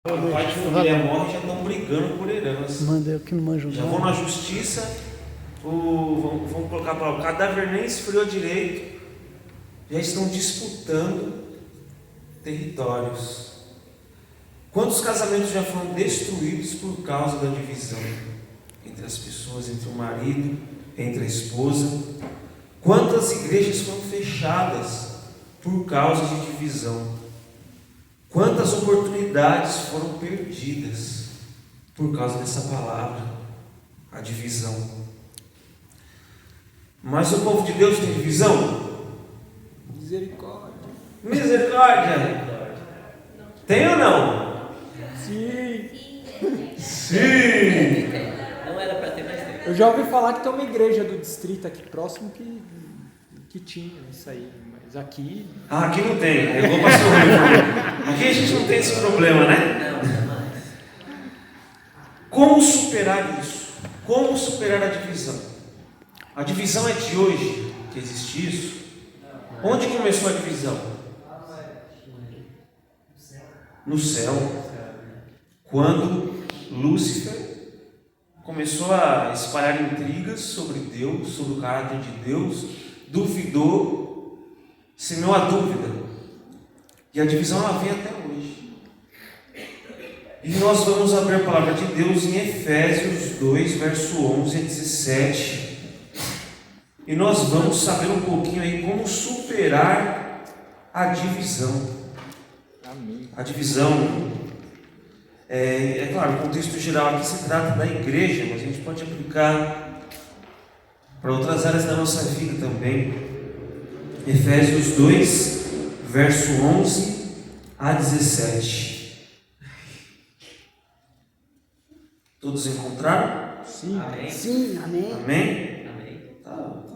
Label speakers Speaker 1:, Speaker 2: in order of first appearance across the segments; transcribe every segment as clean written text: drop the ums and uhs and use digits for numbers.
Speaker 1: O pai de família morre e já estão brigando por herança.
Speaker 2: Mandei aqui no manjo.
Speaker 1: Já vão na justiça, vão colocar para o cadáver nem esfriou direito, já estão disputando territórios. Quantos casamentos já foram destruídos por causa da divisão entre as pessoas, entre o marido, entre a esposa? Quantas igrejas foram fechadas por causa de divisão? Quantas oportunidades foram perdidas por causa dessa palavra, a divisão? Mas o povo de Deus tem divisão?
Speaker 3: Misericórdia.
Speaker 1: Misericórdia! Tem ou não?
Speaker 3: Sim.
Speaker 1: Sim!
Speaker 4: Não era para ter mais tempo.
Speaker 3: Eu já ouvi falar que tem uma igreja do distrito aqui próximo que tinha isso aí, mas aqui...
Speaker 1: Aqui não tem, eu vou passar o livro. Aqui a gente não tem esse problema, né?
Speaker 4: Não, jamais.
Speaker 1: Como superar isso? Como superar a divisão? A divisão é de hoje que existe isso? Onde começou a divisão? No céu. Quando Lúcifer começou a espalhar intrigas sobre Deus, sobre o caráter de Deus, duvidou, semeou a dúvida. E a divisão ela vem até hoje. E nós vamos abrir a palavra de Deus em Efésios 2, verso 11 a 17. E nós vamos saber um pouquinho aí como superar a divisão.
Speaker 3: Amém.
Speaker 1: A divisão, é claro, o contexto geral aqui se trata da igreja, mas a gente pode aplicar para outras áreas da nossa vida também. Efésios 2, verso 11 a 17. Todos encontraram?
Speaker 3: Sim.
Speaker 4: Amém.
Speaker 2: Sim, amém.
Speaker 1: Amém?
Speaker 4: Amém.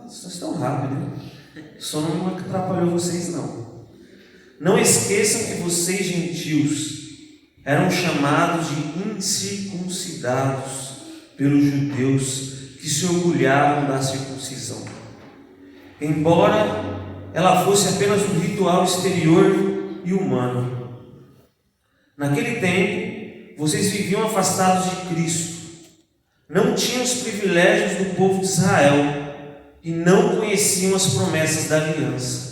Speaker 1: Vocês estão rápido, né? Só não atrapalhou vocês, não. Não esqueçam que vocês, gentios, eram chamados de incircuncidados pelos judeus que se orgulhavam da circuncisão. Embora ela fosse apenas um ritual exterior e humano. Naquele tempo, vocês viviam afastados de Cristo. Não tinham os privilégios do povo de Israel e não conheciam as promessas da aliança.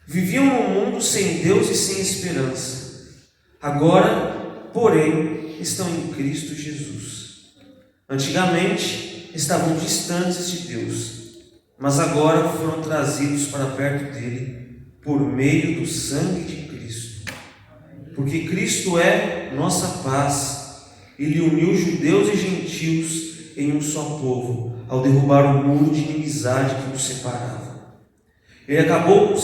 Speaker 1: Viviam num mundo sem Deus e sem esperança. Agora, porém, estão em Cristo Jesus. Antigamente, estavam distantes de Deus, mas agora foram trazidos para perto dele por meio do sangue de Cristo. Porque Cristo é nossa paz. Ele uniu judeus e gentios em um só povo, ao derrubar o muro de inimizade que nos separava. Ele acabou com o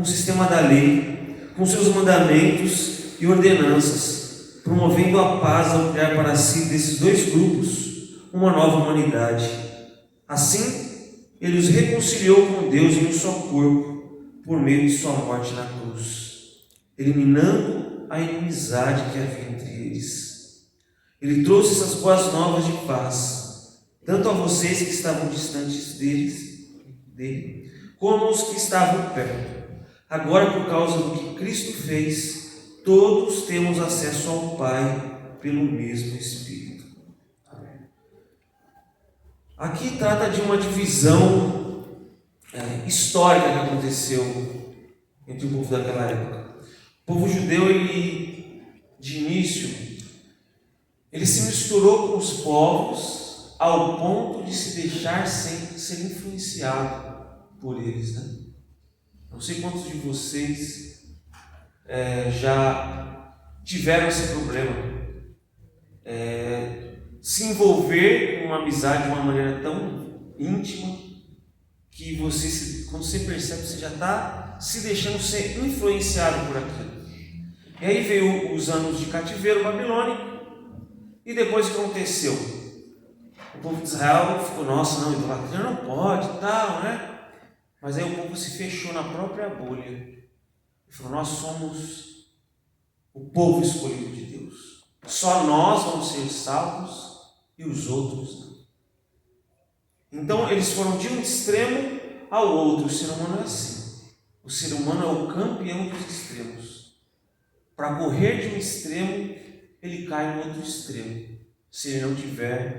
Speaker 1: sistema da lei, com seus mandamentos e ordenanças, promovendo a paz ao criar para si desses dois grupos uma nova humanidade. Assim, ele os reconciliou com Deus em um só corpo, por meio de sua morte na cruz, eliminando a inimizade que havia entre eles. Ele trouxe essas boas novas de paz, tanto a vocês que estavam distantes dele, como aos que estavam perto. Agora, por causa do que Cristo fez, todos temos acesso ao Pai pelo mesmo Espírito. Aqui trata de uma divisão histórica que aconteceu entre o povo daquela época. O povo judeu, de início, ele se misturou com os povos ao ponto de se deixar ser influenciado por eles, né? Não sei quantos de vocês já tiveram esse problema, se envolver em uma amizade de uma maneira tão íntima que quando você percebe, você já está se deixando ser influenciado por aquilo. E aí veio os anos de cativeiro babilônico, e depois o que aconteceu? O povo de Israel ficou, nossa, não, idolatria não pode, tal, né? Mas aí o povo se fechou na própria bolha e falou, nós somos o povo escolhido de Deus. Só nós vamos ser salvos e os outros não. Então eles foram de um extremo ao outro. O ser humano é assim. O ser humano é o campeão dos extremos. para correr de um extremo, ele cai no outro extremo, se ele não tiver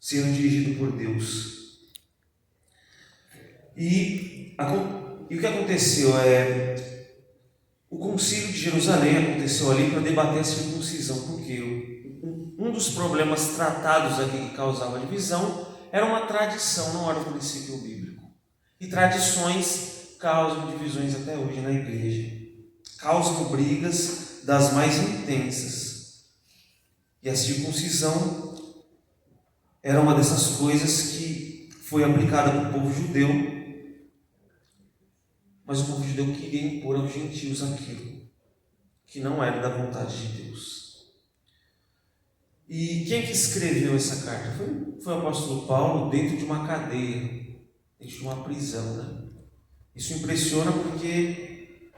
Speaker 1: sendo dirigido por Deus. E o que aconteceu o concílio de Jerusalém aconteceu ali para debater a circuncisão, porque um dos problemas tratados aqui que causava divisão era uma tradição, não era um princípio bíblico. E tradições causam divisões até hoje na igreja, causam brigas das mais intensas. E a circuncisão era uma dessas coisas que foi aplicada para o povo judeu, mas o povo judeu queria impor aos gentios aquilo que não era da vontade de Deus. E quem que escreveu essa carta? Foi o apóstolo Paulo, dentro de uma cadeia, dentro de uma prisão, né? Isso impressiona porque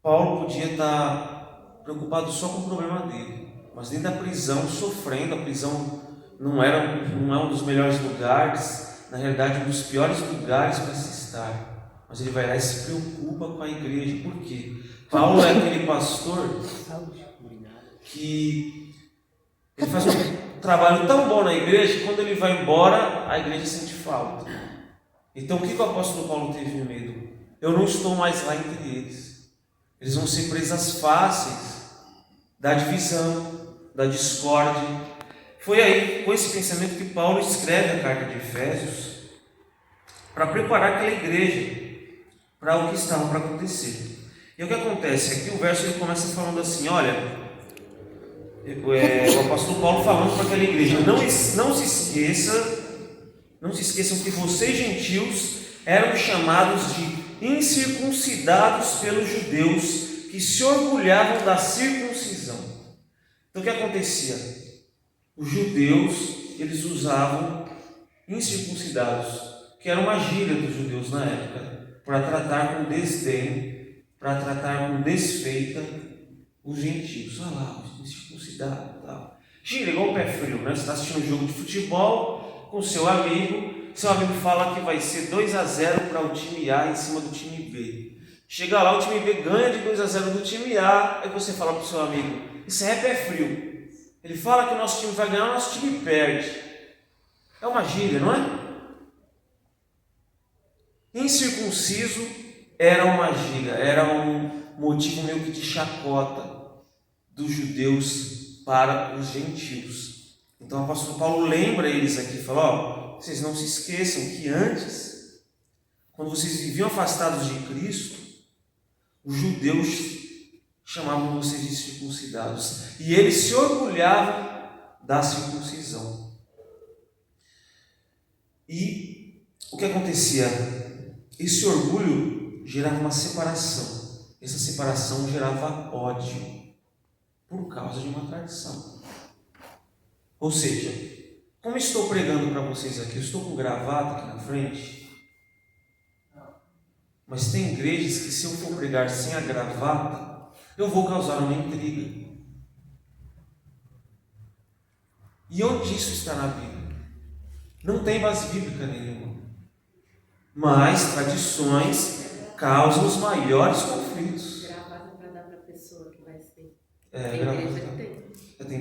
Speaker 1: Paulo podia estar preocupado só com o problema dele, mas dentro da prisão, sofrendo. A prisão não é um dos melhores lugares, na realidade um dos piores lugares para se estar. Mas ele vai lá e se preocupa com a igreja. Por quê? Paulo é aquele pastor que ele faz um trabalho tão bom na igreja que quando ele vai embora, a igreja sente falta. Então o que o apóstolo Paulo teve medo? Eu não estou mais lá entre eles. Eles vão ser presas fáceis da divisão, da discórdia. Foi aí, com esse pensamento, que Paulo escreve a carta de Efésios para preparar aquela igreja para o que estava para acontecer. E o que acontece? Aqui o verso ele começa falando assim, olha, o apóstolo Paulo falando para aquela igreja, não se esqueçam que vocês gentios eram chamados de incircuncidados pelos judeus que se orgulhavam da circuncisão. Então o que acontecia? Os judeus, eles usavam incircuncidados, que era uma gíria dos judeus na época, para tratar com desdém, para tratar com desfeita os gentios. Olha lá, os incircuncidados e tal. Gíria igual o pé frio, né? Você está assistindo um jogo de futebol com seu amigo fala que vai ser 2-0 para o time A em cima do time B. Chega lá, o time B ganha de 2-0 do time A, aí você fala para o seu amigo, isso é pé frio. Ele fala que o nosso time vai ganhar, o nosso time perde. É uma gíria, não é? Incircunciso era uma gíria, era um motivo meio que de chacota dos judeus para os gentios. Então o apóstolo Paulo lembra eles aqui, fala, vocês não se esqueçam que antes, quando vocês viviam afastados de Cristo, os judeus chamavam vocês de circuncidados, e eles se orgulhavam da circuncisão. E o que acontecia? Esse orgulho gerava uma separação. Essa separação gerava ódio por causa de uma tradição. Ou seja, como estou pregando para vocês aqui, eu estou com gravata aqui na frente, mas tem igrejas que se eu for pregar sem a gravata, eu vou causar uma intriga. E onde isso está na Bíblia? Não tem base bíblica nenhuma. Mas tradições causam os maiores conflitos.
Speaker 2: Gravata para dar para a pessoa que vai ser.
Speaker 1: Tem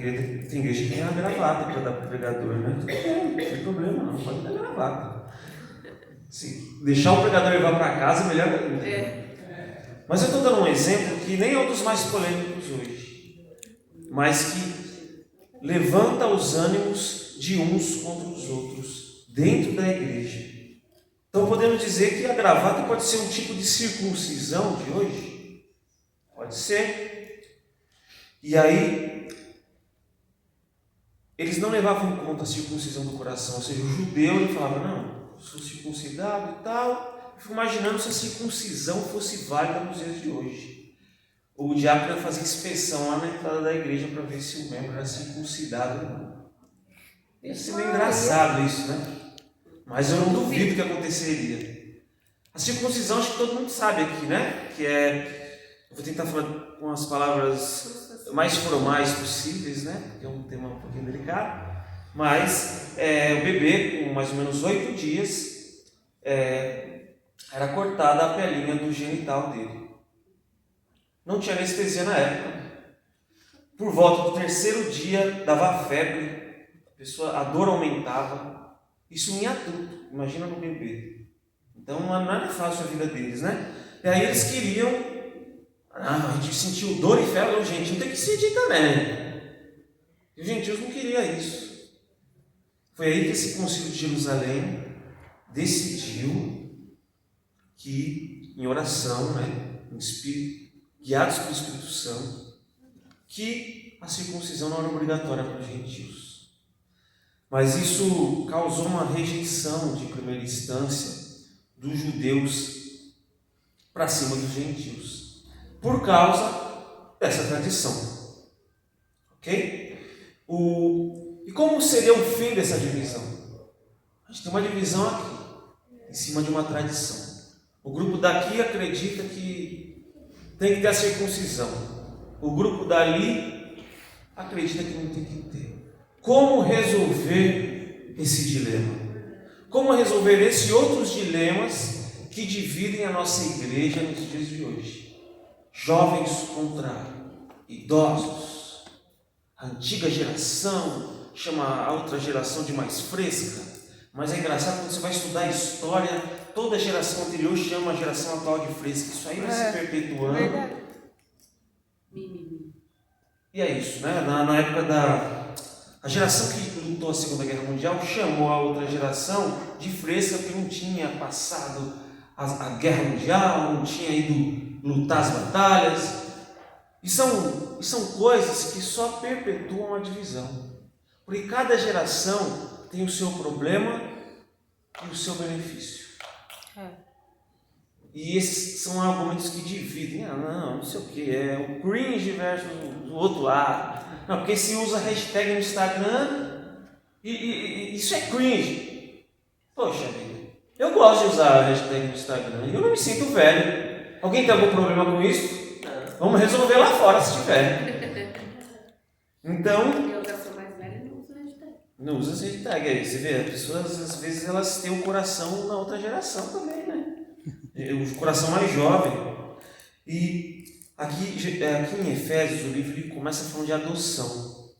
Speaker 1: igreja que tem a gravata para dar para o pregador, né? Não tem problema, não pode dar gravata. Se deixar o pregador levar para casa, melhor ainda. Mas eu estou dando um exemplo que nem é um dos mais polêmicos hoje, mas que levanta os ânimos de uns contra os outros dentro da igreja. Então podemos dizer que a gravata pode ser um tipo de circuncisão de hoje? Pode ser. E aí, eles não levavam em conta a circuncisão do coração, ou seja, o judeu ele falava, não, eu sou circuncidado e tal. Eu fico imaginando se a circuncisão fosse válida nos dias de hoje. O diácono ia fazer inspeção lá na entrada da igreja para ver se o membro era circuncidado ou não. Ia ser meio engraçado isso, né? Mas eu não duvido que aconteceria. A circuncisão, acho que todo mundo sabe aqui, né? Que eu vou tentar falar com as palavras mais formais possíveis, né? Porque é um tema um pouquinho delicado. Mas o bebê, com mais ou menos 8 dias, era cortada a pelinha do genital dele. não tinha anestesia na época. Por volta do terceiro dia dava febre, a dor aumentava. Isso em adulto, imagina no bebê. Então não era fácil a vida deles, né? E aí eles queriam, a gente sentiu dor e febre, o gentil tem que sentir também. E os gentios não queriam isso. Foi aí que esse concílio de Jerusalém decidiu que, em oração, em espírito, guiados pelo Espírito Santo, que a circuncisão não era obrigatória para os gentios. Mas isso causou uma rejeição de primeira instância dos judeus para cima dos gentios, por causa dessa tradição. Ok? E como seria o fim dessa divisão? A gente tem uma divisão aqui, em cima de uma tradição. O grupo daqui acredita que tem que ter a circuncisão. O grupo dali acredita que não tem que ter. Como resolver esse dilema? Como resolver esses outros dilemas que dividem a nossa igreja nos dias de hoje? Jovens contra idosos. A antiga geração chama a outra geração de mais fresca. Mas é engraçado quando você vai estudar a história, toda a geração anterior chama a geração atual de fresca. Isso aí vai se perpetuando. E é isso, né? Na época a geração que lutou a Segunda Guerra Mundial chamou a outra geração de fresca porque não tinha passado a Guerra Mundial, não tinha ido lutar as batalhas. E são coisas que só perpetuam a divisão. Porque cada geração tem o seu problema e o seu benefício. E esses são argumentos que dividem. Não sei o que, é o cringe versus o outro lado. Não, porque se usa hashtag no Instagram e isso é cringe. Poxa vida, eu gosto de usar a hashtag no Instagram e eu não me sinto velho. Alguém tem algum problema com isso? Vamos resolver lá fora se tiver. Então,
Speaker 2: Eu já sou mais velha e não uso hashtag.
Speaker 1: não usa hashtag aí, você vê, as pessoas às vezes elas têm o coração na outra geração também, né? O coração mais jovem. E aqui em Efésios, o livro ele começa falando de adoção.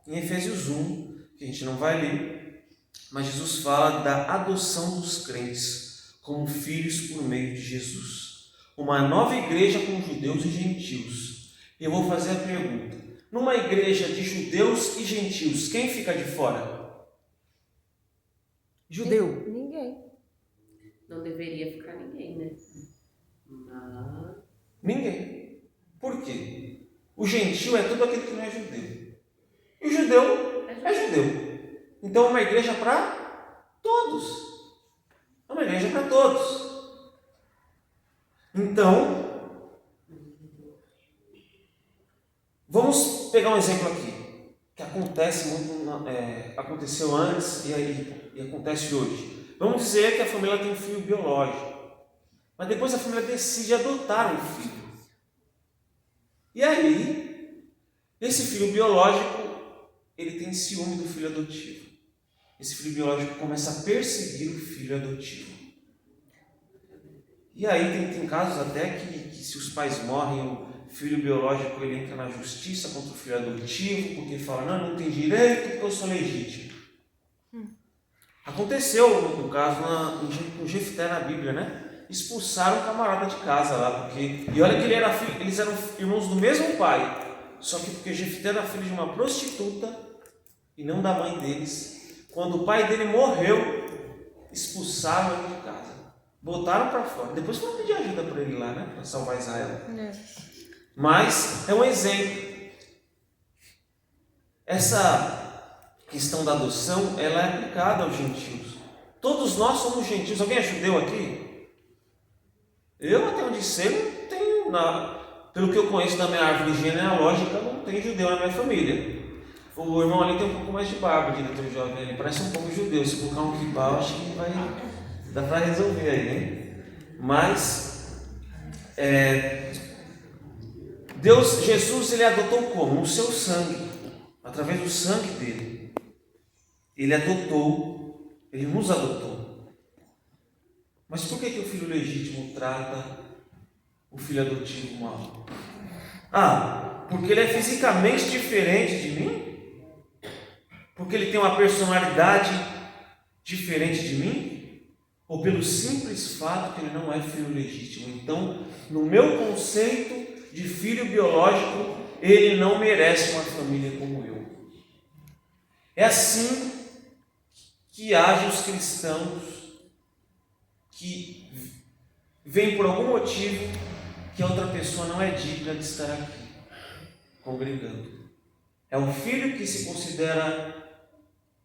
Speaker 1: Em Efésios 1, que a gente não vai ler, mas Jesus fala da adoção dos crentes como filhos por meio de Jesus. Uma nova igreja com judeus e gentios. E eu vou fazer a pergunta: numa igreja de judeus e gentios, quem fica de fora?
Speaker 3: Judeu.
Speaker 5: Ninguém.
Speaker 2: Não deveria ficar ninguém, né? Mas...
Speaker 1: Ninguém. Por quê? O gentio é tudo aquele que não é judeu. E o judeu é judeu. Então é uma igreja para todos. É uma igreja para todos. Então, vamos pegar um exemplo aqui, que acontece muito, aconteceu antes e acontece hoje. Vamos dizer que a família tem um filho biológico, mas depois a família decide adotar um filho. E aí, esse filho biológico, ele tem ciúme do filho adotivo. Esse filho biológico começa a perseguir o filho adotivo. E aí tem casos até que se os pais morrem, o filho biológico ele entra na justiça contra o filho adotivo, porque fala, não tem direito porque eu sou legítimo. Aconteceu um caso com Jefté na Bíblia, né? Expulsaram um camarada de casa lá, e olha que eles eram irmãos do mesmo pai, só que porque Jefté era filho de uma prostituta e não da mãe deles, quando o pai dele morreu, expulsaram ele de casa. Botaram para fora. Depois foram pedir ajuda para ele lá, né? Para salvar Israel. Mas é um exemplo. Essa questão da adoção, ela é aplicada aos gentios. Todos nós somos gentios. Alguém é judeu aqui? Eu, até onde sei, não tenho pelo que eu conheço da minha árvore genealógica, não tem judeu na minha família. O irmão ali tem um pouco mais de barba, diretor jovem. Ele parece um pouco judeu. Se colocar um kibbah, acho que vai... dá para resolver aí, hein? Mas Jesus, ele adotou como? O seu sangue, através do sangue dele. Ele nos adotou. Mas por que o filho legítimo trata o filho adotivo mau? Ah, porque ele é fisicamente diferente de mim? Porque ele tem uma personalidade diferente de mim? Ou pelo simples fato que ele não é filho legítimo? Então, no meu conceito de filho biológico, ele não merece uma família como eu. É assim que agem os cristãos que veem por algum motivo que a outra pessoa não é digna de estar aqui, congregando. É o filho que se considera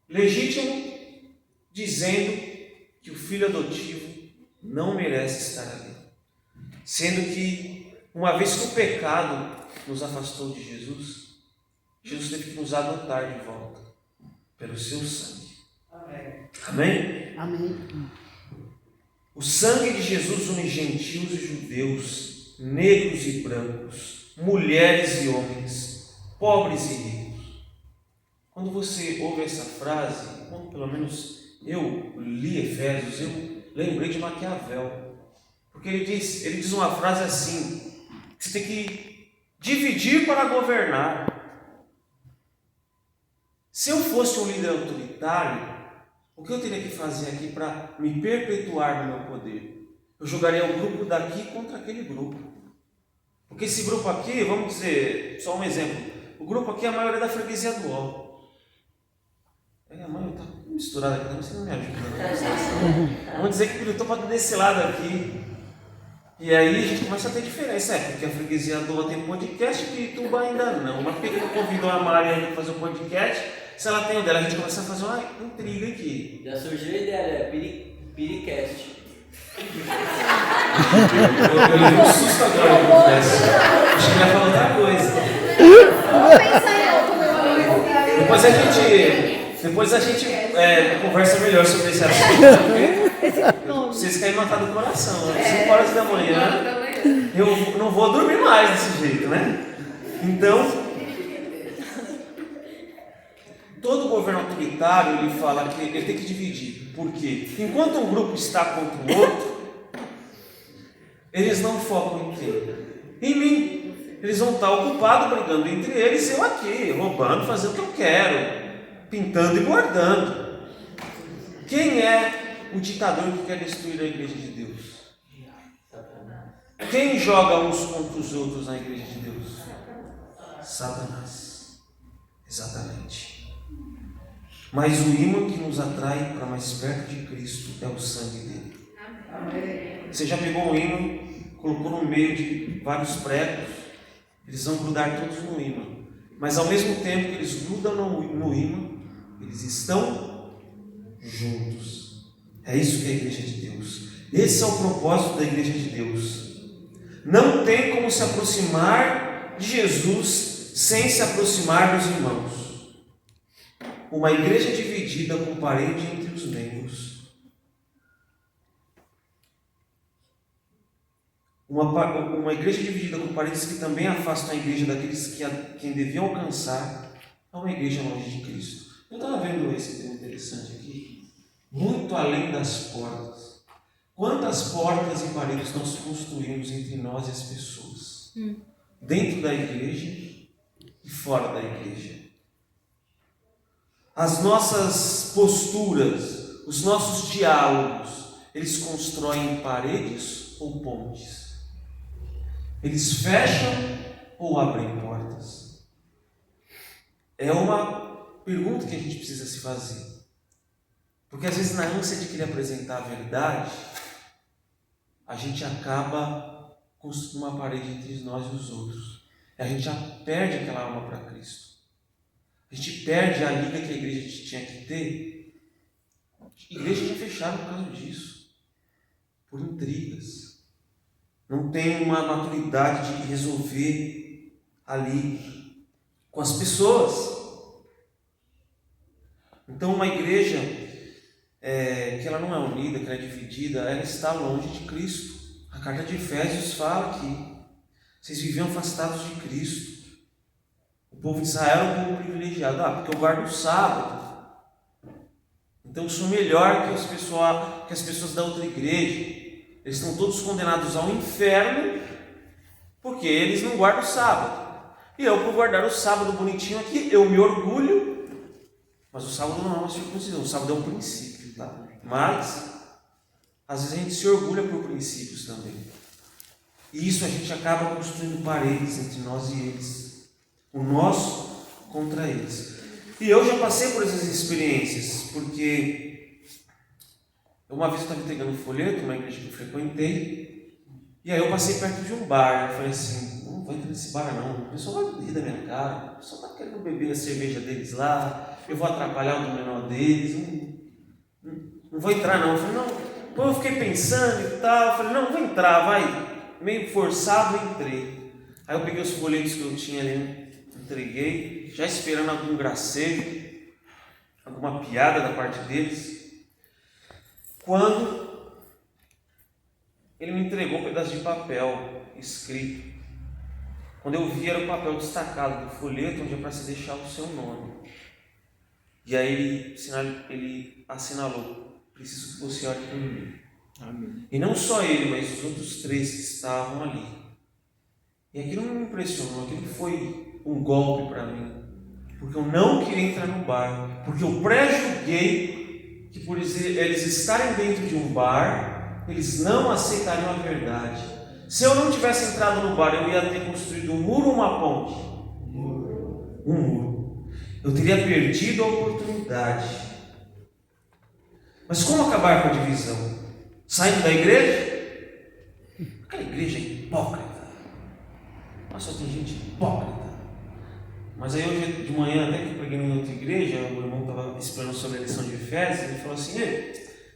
Speaker 1: legítimo, dizendo que o filho adotivo não merece estar ali. Sendo que, uma vez que o pecado nos afastou de Jesus, Jesus teve que nos adotar de volta, pelo seu sangue. Amém?
Speaker 5: Amém.
Speaker 1: O sangue de Jesus une gentios e judeus, negros e brancos, mulheres e homens, pobres e ricos. Quando você ouve essa frase, quando pelo menos eu li Efésios, eu lembrei de Maquiavel. Porque ele diz uma frase assim: você tem que dividir para governar. Se eu fosse um líder autoritário, o que eu teria que fazer aqui para me perpetuar no meu poder? Eu jogaria o grupo daqui contra aquele grupo. Porque esse grupo aqui, vamos dizer, só um exemplo, o grupo aqui é a maioria da freguesia do UOL. A mãe está misturada aqui, você não me ajuda. Não. Vamos dizer que gritou para desse lado aqui. E aí a gente começa a ter diferença. Porque a freguesia do UOL tem podcast e Pirituba ainda não. Mas por que não convidou a Maria para fazer o podcast? Se ela tem o dela, a gente começa a fazer uma intriga aqui.
Speaker 4: Já surgiu a ideia, Piricast.
Speaker 1: Eu levei um susto agora, eu confesso. Acho que ia falar outra coisa.
Speaker 5: Vou pensar em outro.
Speaker 1: Depois a gente conversa melhor sobre esse assunto. Vocês querem matar do coração. 5 horas da manhã, eu não vou dormir mais desse jeito, né? Então, todo governo autoritário, ele fala que ele tem que dividir. Por quê? Enquanto um grupo está contra o outro, eles não focam em quem? Em mim. Eles vão estar ocupados brigando entre eles e eu aqui, roubando, fazendo o que eu quero, pintando e bordando. Quem é o ditador que quer destruir a igreja de Deus? Quem joga uns contra os outros na igreja de Deus? Satanás. Exatamente. Mas o imã que nos atrai para mais perto de Cristo é o sangue dele. Você já pegou um imã, colocou no meio de vários pregos, eles vão grudar todos no imã. Mas ao mesmo tempo que eles grudam no imã, eles estão juntos. É isso que é a igreja de Deus. Esse é o propósito da igreja de Deus. Não tem como se aproximar de Jesus sem se aproximar dos irmãos. Uma igreja dividida com parede entre os membros. Uma igreja dividida com paredes que também afastam a igreja daqueles que quem deviam alcançar, é uma igreja longe de Cristo. Eu estava vendo esse tema interessante aqui. Muito além das portas. Quantas portas e paredes nós construímos entre nós e as pessoas? Dentro da igreja e fora da igreja. As nossas posturas, os nossos diálogos, eles constroem paredes ou pontes? Eles fecham ou abrem portas? É uma pergunta que a gente precisa se fazer. Porque às vezes na ânsia de querer apresentar a verdade, a gente acaba construindo uma parede entre nós e os outros. A gente já perde aquela alma para Cristo. A gente perde a liga que a igreja tinha que ter. A igreja tinha fechado por causa disso. Por intrigas. Não tem uma maturidade de resolver ali com as pessoas. Então uma igreja que ela não é unida, que ela é dividida, ela está longe de Cristo. A carta de Efésios fala que vocês viviam afastados de Cristo. O povo de Israel era um povo privilegiado. Porque eu guardo o sábado. Então eu sou melhor que as pessoas da outra igreja. Eles estão todos condenados ao inferno Porque eles não guardam o sábado. E eu, por guardar o sábado bonitinho aqui, eu me orgulho. Mas o sábado não é uma circuncisão, o sábado é um princípio, tá? Mas, às vezes a gente se orgulha por princípios também. E isso a gente acaba construindo paredes entre nós e eles. O nosso contra eles. E eu já passei por essas experiências, porque uma vez eu estava entregando um folheto numa igreja que eu frequentei, e aí eu passei perto de um bar. Eu falei assim, não vou entrar nesse bar não, o pessoal vai rir da minha cara, o pessoal está querendo beber a cerveja deles lá, eu vou atrapalhar o do menor deles, não vou entrar não. Eu falei, não. Depois eu fiquei pensando e tal, eu falei, não vou entrar, vai. Meio forçado, eu entrei. Aí eu peguei os folhetos que eu tinha ali, entreguei, já esperando algum gracejo, alguma piada da parte deles. Quando ele me entregou um pedaço de papel escrito, quando eu vi era o papel destacado do folheto, onde é para se deixar o seu nome. E aí ele assinalou, preciso que você ore por mim.
Speaker 3: Amém.
Speaker 1: E não só ele, mas os outros 3 que estavam ali. E aquilo não me impressionou, aquilo foi um golpe para mim, porque eu não queria entrar no bar, porque eu pré-julguei que por eles estarem dentro de um bar, eles não aceitariam a verdade. Se eu não tivesse entrado no bar, eu ia ter construído um muro ou uma ponte? Um muro. Eu teria perdido a oportunidade. Mas como acabar com a divisão? Saindo da igreja? Aquela igreja é hipócrita. Nossa, tem gente hipócrita. Mas aí hoje de manhã, até que eu preguei em outra igreja, o irmão estava explicando sobre a lição de Efésios, ele falou assim,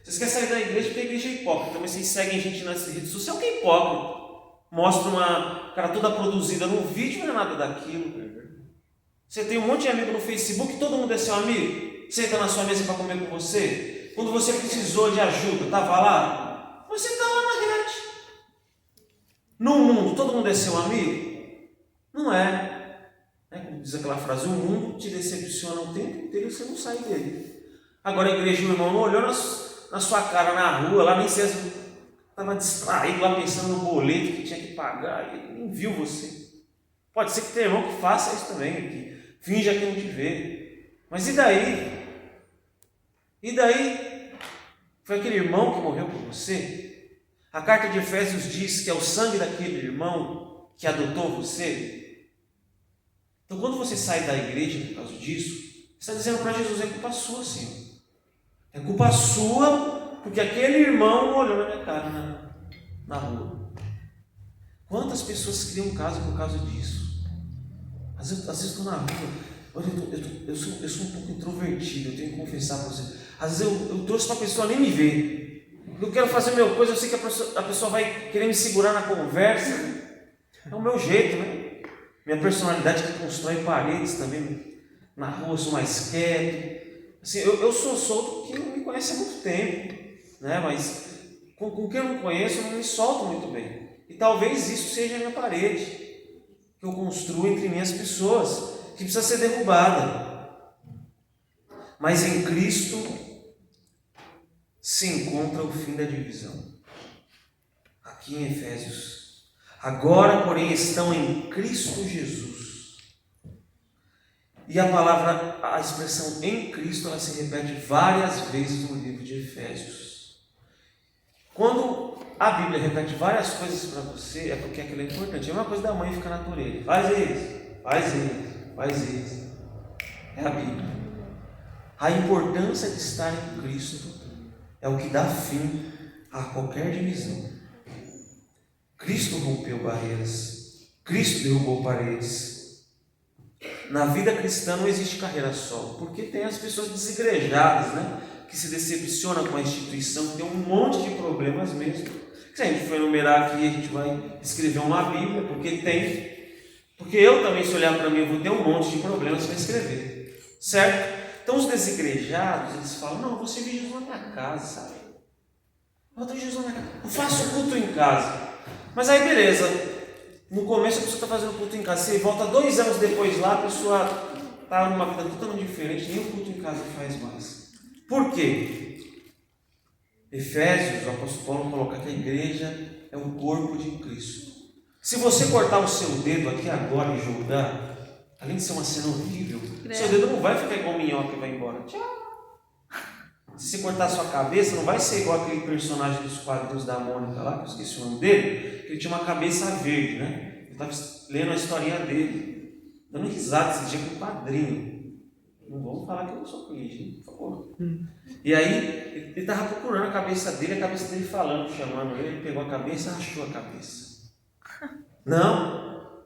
Speaker 1: vocês querem sair da igreja porque a igreja é hipócrita, mas vocês seguem gente nas redes sociais que é hipócrita. Mostra uma cara toda produzida num vídeo, não é nada daquilo. Você tem um monte de amigo no Facebook, todo mundo é seu amigo, senta na sua mesa para comer com você. Quando você precisou de ajuda, estava lá? Você está lá na rede. No mundo, todo mundo é seu amigo? Não é. Como diz aquela frase, o mundo te decepciona o tempo inteiro e você não sai dele. Agora a igreja, o irmão não olhou na sua cara na rua, lá nem se estava distraído lá pensando no boleto que tinha que pagar, e ele nem viu você. Pode ser que tenha irmão que faça isso também, que finja que não te vê. Mas e daí? E daí? Foi aquele irmão que morreu por você? A carta de Efésios diz que é o sangue daquele irmão que adotou você. Então quando você sai da igreja por causa disso, você está dizendo para Jesus, é culpa sua, Senhor. É culpa sua, porque aquele irmão olhou na minha cara na rua. Quantas pessoas criam caso por causa disso? Às vezes estou na rua. Eu sou um pouco introvertido, eu tenho que confessar para você. Às vezes eu torço para a pessoa nem me ver. Eu quero fazer a minha coisa, eu sei que a pessoa vai querer me segurar na conversa. É o meu jeito, né? Minha personalidade que constrói paredes também. Na rua eu sou mais quieto. Assim, eu sou solto porque não me conhece há muito tempo, né? Mas com quem eu não conheço eu não me solto muito bem. E talvez isso seja a minha parede que eu construo entre mim e as pessoas, que precisa ser derrubada. Mas em Cristo se encontra o fim da divisão. Aqui em Efésios. Agora, porém, estão em Cristo Jesus. E a expressão em Cristo, ela se repete várias vezes no livro de Efésios. Quando a Bíblia repete várias coisas para você, é porque aquilo é importante. É uma coisa da mãe ficar na orelha. Faz isso. É a Bíblia. A importância de estar em Cristo é o que dá fim a qualquer divisão. Cristo rompeu barreiras. Cristo derrubou paredes. Na vida cristã não existe carreira solo, porque tem as pessoas desigrejadas, né? Que se decepcionam com a instituição, que tem um monte de problemas mesmo. Se a gente for enumerar aqui, a gente vai escrever uma Bíblia, porque tem. Porque eu também, se olhar para mim, eu vou ter um monte de problemas para escrever. Certo? Então os desigrejados, eles falam, não, eu vou servir Jesus na minha casa, sabe? Eu vou Jesus na minha casa. Eu faço culto em casa. Mas aí beleza. No começo a pessoa está fazendo culto em casa. Você volta 2 anos depois lá, a pessoa está numa vida totalmente diferente, nem o culto em casa faz mais. Por quê? Efésios, o apóstolo Paulo coloca que a igreja é o corpo de Cristo. Se você cortar o seu dedo aqui agora e jogar, além de ser uma cena horrível, seu dedo não vai ficar igual minhoca e vai embora. Tchau. Se você cortar a sua cabeça, não vai ser igual aquele personagem dos quadrinhos da Mônica lá, que eu esqueci o nome dele, que ele tinha uma cabeça verde, né? Eu estava lendo a historinha dele, dando risada esse dia com um quadrinho. Não vamos falar que eu não sou cringe, por favor. E aí, ele estava procurando a cabeça dele falando, chamando ele pegou a cabeça, achou a cabeça. Não.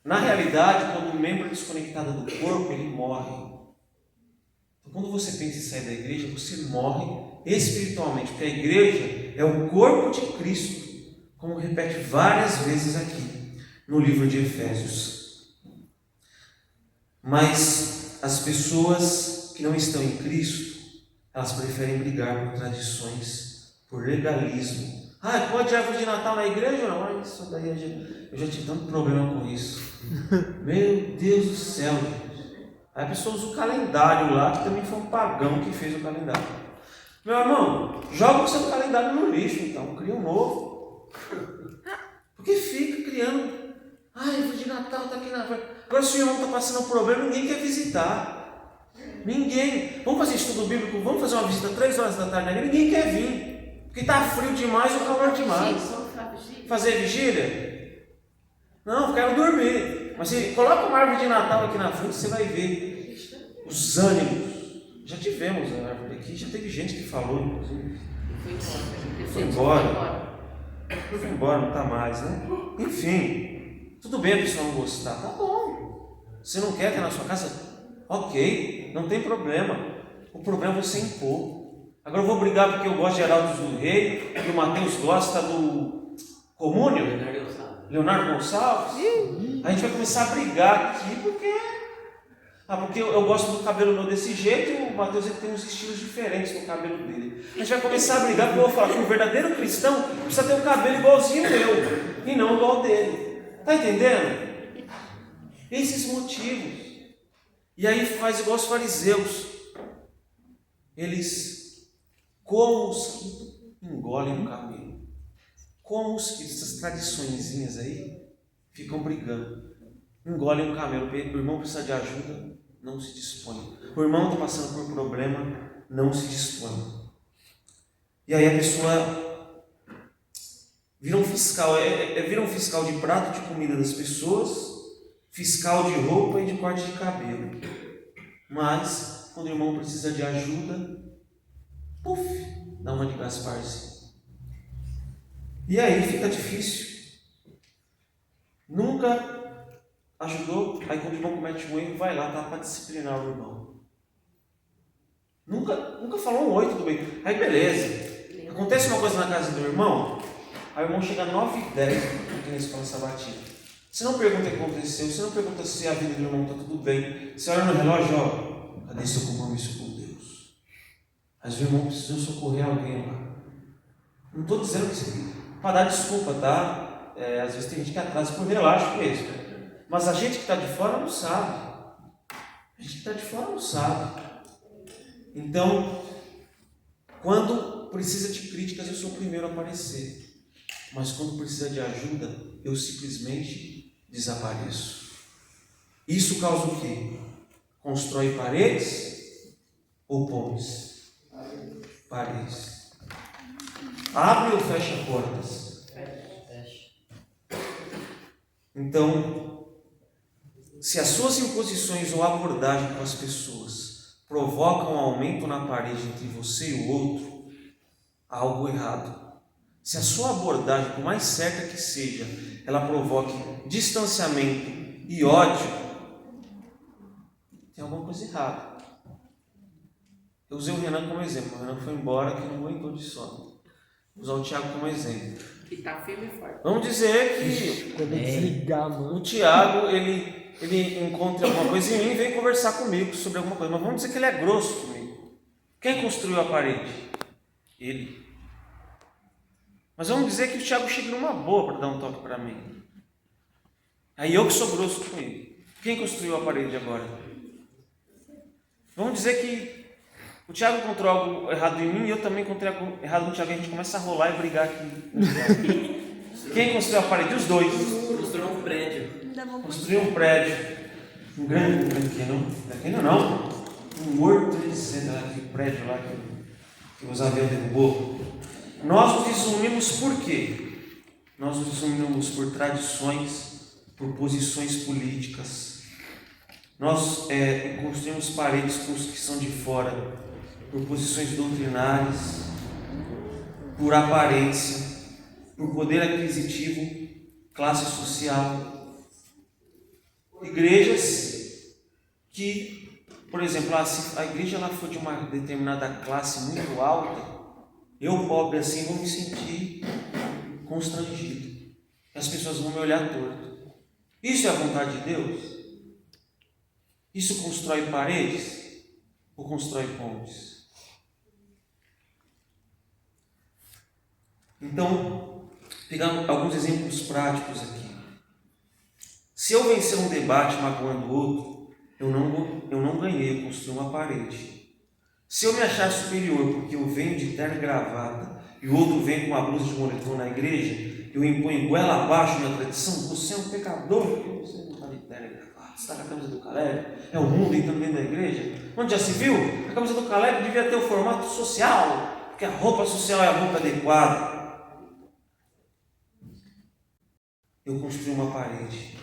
Speaker 1: Na realidade, quando um membro é desconectado do corpo, ele morre. Então, quando você pensa em sair da igreja, você morre espiritualmente, porque a igreja é o corpo de Cristo, como repete várias vezes aqui no livro de Efésios. Mas as pessoas que não estão em Cristo, elas preferem brigar por tradições, por legalismo. Pode árvore de Natal na igreja? Não, isso daí eu já tive tanto problema com isso. Meu Deus do céu, gente. Aí a pessoa usa o calendário lá, que também foi um pagão que fez o calendário. Meu irmão, joga o seu calendário no lixo, então, cria um novo. Porque fica criando. Árvore de Natal está aqui na frente. Agora se o irmão está passando um problema, ninguém quer visitar. Ninguém. Vamos fazer estudo bíblico, vamos fazer uma visita 3 horas da tarde na igreja, ninguém quer vir. Porque está frio demais ou calor demais. Fazer vigília? Não, quero dormir. Mas se coloca uma árvore de Natal aqui na frente, você vai ver os ânimos. Já tivemos a árvore aqui, já teve gente que falou, inclusive. Foi embora, não está mais, né? Enfim, tudo bem a pessoa não gostar, tá bom. Você não quer ter na sua casa? Ok, não tem problema. O problema é você impor. Agora eu vou brigar porque eu gosto de Heraldos do Rei e o Mateus gosta do Comúnio, Leonardo Gonçalves. A gente vai começar a brigar aqui porque eu gosto do cabelo meu desse jeito e o Mateus ele tem uns estilos diferentes no cabelo dele. A gente vai começar a brigar porque eu vou falar que o verdadeiro cristão precisa ter um cabelo igualzinho ao meu e não igual ao dele. Está entendendo? Esses motivos. E aí faz igual os fariseus. Eles, como mosquito, engolem o camelo. Como mosquito, essas tradiçõezinhas aí, ficam brigando. Engolem um camelo. O irmão precisa de ajuda, não se dispõe. O irmão está passando por um problema, não se dispõe. E aí a pessoa vira um fiscal. Vira um fiscal de prato de comida das pessoas, fiscal de roupa e de corte de cabelo. Mas, quando o irmão precisa de ajuda, puf, dá uma de Gasparzinho. E aí fica difícil. Nunca ajudou, aí quando o irmão comete um erro, vai lá, tá para disciplinar o irmão. Nunca falou um oi, tudo bem. Aí beleza. Acontece uma coisa na casa do irmão, aí o irmão chega 9h10 aqui na escola sabatina. Você não pergunta o que aconteceu, você não pergunta se a vida do irmão está tudo bem. Você olha no relógio, ó, cadê seu compromisso com Deus? Mas o irmão precisou socorrer alguém lá. Não estou dizendo que para dar desculpa, tá? Às vezes tem gente que atrasa por relaxo mesmo. Mas a gente que está de fora não sabe. A gente que está de fora não sabe. Então, quando precisa de críticas, eu sou o primeiro a aparecer. Mas quando precisa de ajuda, eu simplesmente desapareço. Isso causa o quê? Constrói paredes ou pontes? Paredes. Abre ou fecha portas? Então, se as suas imposições ou abordagem com as pessoas provocam um aumento na parede entre você e o outro, há algo errado. Se a sua abordagem, por mais certa que seja, ela provoque distanciamento e ódio, tem alguma coisa errada. Eu usei o Renan como exemplo. O Renan foi embora que não aguentou de sono. Vou usar o Tiago como exemplo.
Speaker 2: Que está firme e forte.
Speaker 1: Vamos dizer que
Speaker 3: Quando desligar, mano.
Speaker 1: o Tiago, ele encontra alguma coisa em mim e vem conversar comigo sobre alguma coisa. Mas vamos dizer que ele é grosso comigo. Quem construiu a parede? Ele. Mas vamos dizer que o Tiago chega numa boa para dar um toque para mim. Aí eu que sou grosso com ele. Quem construiu a parede agora? Vamos dizer que o Tiago encontrou algo errado em mim e eu também encontrei algo errado no Tiago. E a gente começa a rolar e brigar aqui. Quem construiu a parede? Os dois.
Speaker 4: Construiu um prédio.
Speaker 1: Construiu um prédio. Um grande, pequeno não. Um World Trade Center, aquele prédio lá que os aviões derrubou. Nós nos desunimos por quê? Nós nos desunimos por tradições, por posições políticas. Nós construímos paredes com os que são de fora, por posições doutrinárias, por aparência, por poder aquisitivo, classe social. Igrejas que, por exemplo, se a igreja ela for de uma determinada classe muito alta, eu, pobre assim, vou me sentir constrangido. As pessoas vão me olhar torto. Isso é a vontade de Deus? Isso constrói paredes ou constrói pontes? Então, pegar alguns exemplos práticos aqui. Se eu vencer um debate magoando o outro, eu não ganhei, eu construí uma parede. Se eu me achar superior porque eu venho de terno e gravata e o outro vem com uma blusa de moletom na igreja, eu imponho goela abaixo minha tradição, você é um pecador porque você não está de terno e gravata, você está com a camisa do Caleb, é o mundo entrando dentro da igreja. Onde já se viu? A camisa do Caleb devia ter o formato social, porque a roupa social é a roupa adequada. Eu construí uma parede,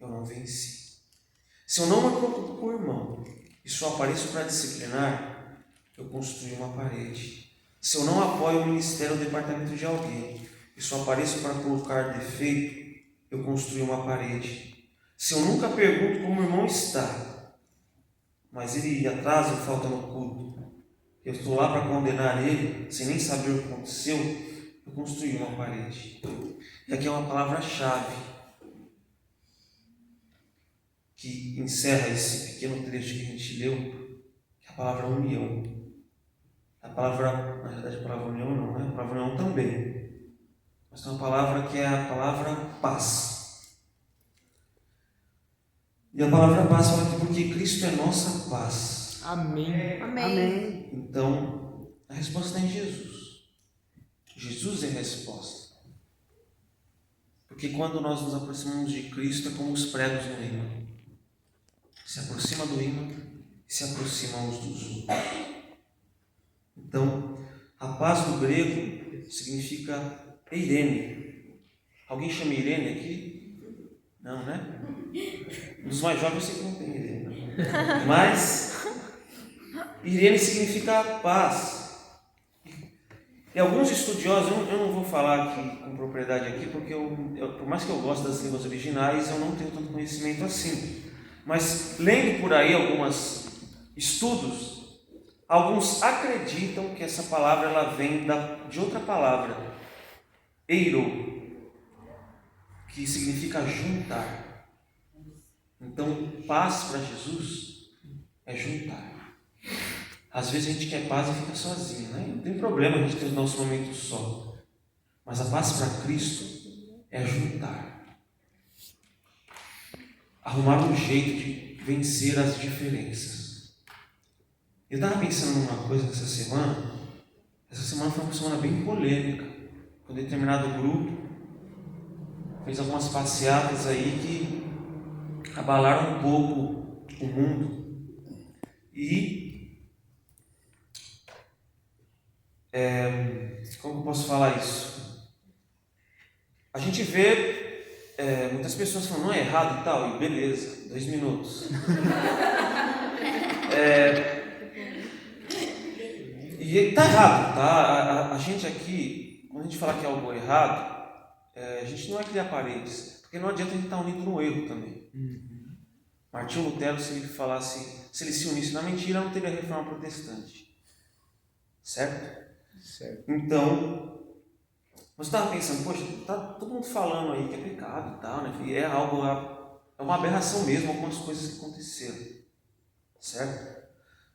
Speaker 1: eu não venci. Se eu não me preocupo com o irmão e só apareço para disciplinar, eu construí uma parede. Se eu não apoio o ministério ou o departamento de alguém e só apareço para colocar defeito, eu construí uma parede. Se eu nunca pergunto como o irmão está, mas ele atrasa ou falta no culto, eu estou lá para condenar ele sem nem saber o que aconteceu, eu construí uma parede. E aqui é uma palavra-chave que encerra esse pequeno trecho que a gente leu, que é a palavra união. A palavra, na verdade, a palavra união não, né? A palavra união também. Mas tem uma palavra que é a palavra paz. E a palavra paz fala que porque Cristo é nossa paz.
Speaker 3: Amém.
Speaker 5: Amém.
Speaker 1: Então, a resposta está em Jesus. Jesus é a resposta. Porque quando nós nos aproximamos de Cristo, é como os pregos no imã. Se aproxima do imã e se aproxima uns dos outros. Então, a paz no grego significa Eirene. Alguém chama Irene aqui? Não, né? Dos mais jovens eu sei que não tem Irene. Mas Irene significa paz. E alguns estudiosos, eu não vou falar aqui com propriedade aqui, porque por mais que eu goste das línguas originais, eu não tenho tanto conhecimento assim. Mas lendo por aí alguns estudos, alguns acreditam que essa palavra ela vem de outra palavra, eiro, que significa juntar. Então, paz para Jesus é juntar. Às vezes a gente quer paz e fica sozinho, né? Não tem problema a gente ter o nosso momento só. Mas a paz para Cristo é juntar. Arrumar um jeito de vencer as diferenças. Eu estava pensando numa coisa essa semana. Essa semana foi uma semana bem polêmica. Com determinado grupo fez algumas passeatas aí que abalaram um pouco o mundo. E como eu posso falar isso? A gente vê muitas pessoas falando, não é errado e tal, e beleza, 2 minutos. E tá errado, tá? A gente aqui, quando a gente fala que é algo errado, a gente não vai criar paredes, porque não adianta a gente estar unido no erro também. Martinho Lutero, se ele se unisse na mentira, não teria reforma protestante. Certo? Então, você estava pensando, poxa, tá todo mundo falando aí que é pecado e tal, né? E é uma aberração mesmo, algumas coisas que aconteceram. Certo?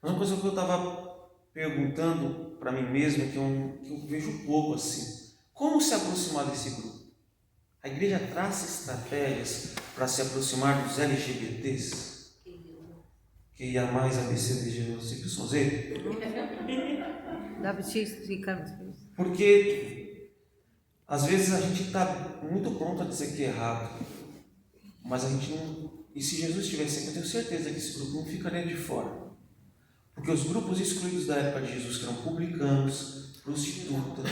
Speaker 1: Mas uma coisa que eu estava perguntando para mim mesmo, que eu vejo pouco assim, como se aproximar desse grupo? A igreja traça estratégias para se aproximar dos LGBTs? Que ia mais ABCDG,
Speaker 5: Dá para te explicar?
Speaker 1: Porque Às vezes a gente está muito pronto a dizer que é errado, mas a gente não. E se Jesus estivesse aqui, eu tenho certeza que esse grupo não ficaria de fora. Porque os grupos excluídos da época de Jesus, que eram publicanos, prostitutas,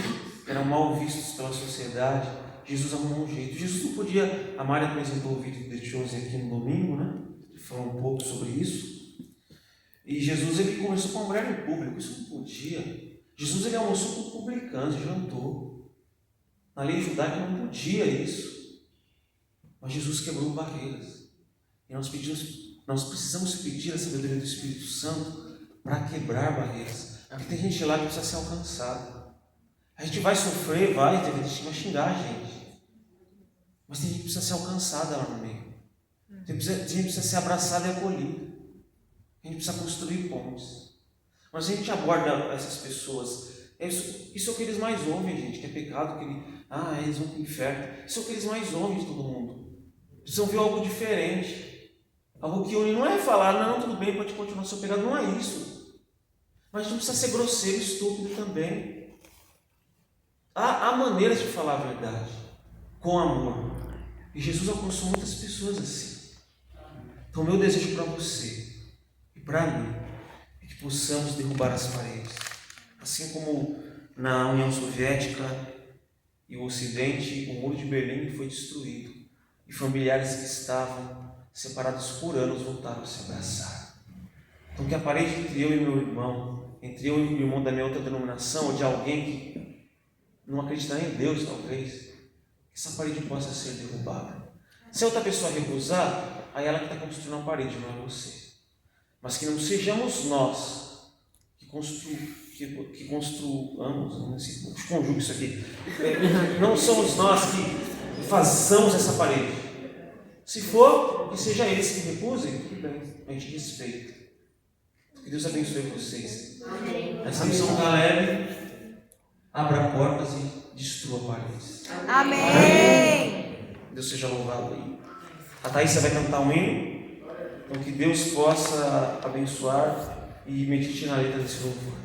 Speaker 1: eram mal vistos pela sociedade, Jesus arrumou um jeito. Jesus não podia. A Mari apresentou o vídeo de Chose aqui no domingo, né? Falou um pouco sobre isso. E Jesus ele começou com a mulher em público, isso não podia. Jesus ele almoçou com publicanos, jantou. Na lei judaica não podia isso. Mas Jesus quebrou barreiras. E nós precisamos pedir a sabedoria do Espírito Santo para quebrar barreiras. Porque tem gente lá que precisa ser alcançada. A gente vai sofrer, tem gente que vai xingar a gente. Mas tem gente que precisa ser alcançada lá no meio. Tem gente que precisa ser abraçada e acolhida. A gente precisa construir pontes. Mas a gente aborda essas pessoas. Isso é o que eles mais ouvem, gente, que é pecado, eles vão para o inferno. Isso é o que eles mais ouvem de todo mundo. Precisam ver algo diferente. Algo que une. Não é falar, não, tudo bem, pode continuar seu pecado. Não é isso. Mas a gente não precisa ser grosseiro e estúpido também. Há maneiras de falar a verdade. Com amor. E Jesus alcançou muitas pessoas assim. Então, meu desejo para você e para mim é que possamos derrubar as paredes. Assim como na União Soviética e o Ocidente, o Muro de Berlim foi destruído e familiares que estavam separados por anos voltaram a se abraçar. Então, que a parede entre eu e meu irmão, entre eu e o irmão da minha outra denominação, ou de alguém que não acredita em Deus, talvez, que essa parede possa ser derrubada. Se a outra pessoa recusar, aí ela que está construindo a parede, não é você. Mas que não sejamos nós que construamos, não sei se conjugo isso aqui. Não somos nós que façamos essa parede. Se for, que seja eles que recusem, tudo bem, a gente respeita. Que Deus abençoe vocês.
Speaker 5: Amém.
Speaker 1: Essa missão da Leve abra portas e destrua paredes.
Speaker 5: Amém.
Speaker 1: Deus seja louvado aí. A Thaísa vai cantar um hino. Então que Deus possa abençoar e medite na letra desse louvor.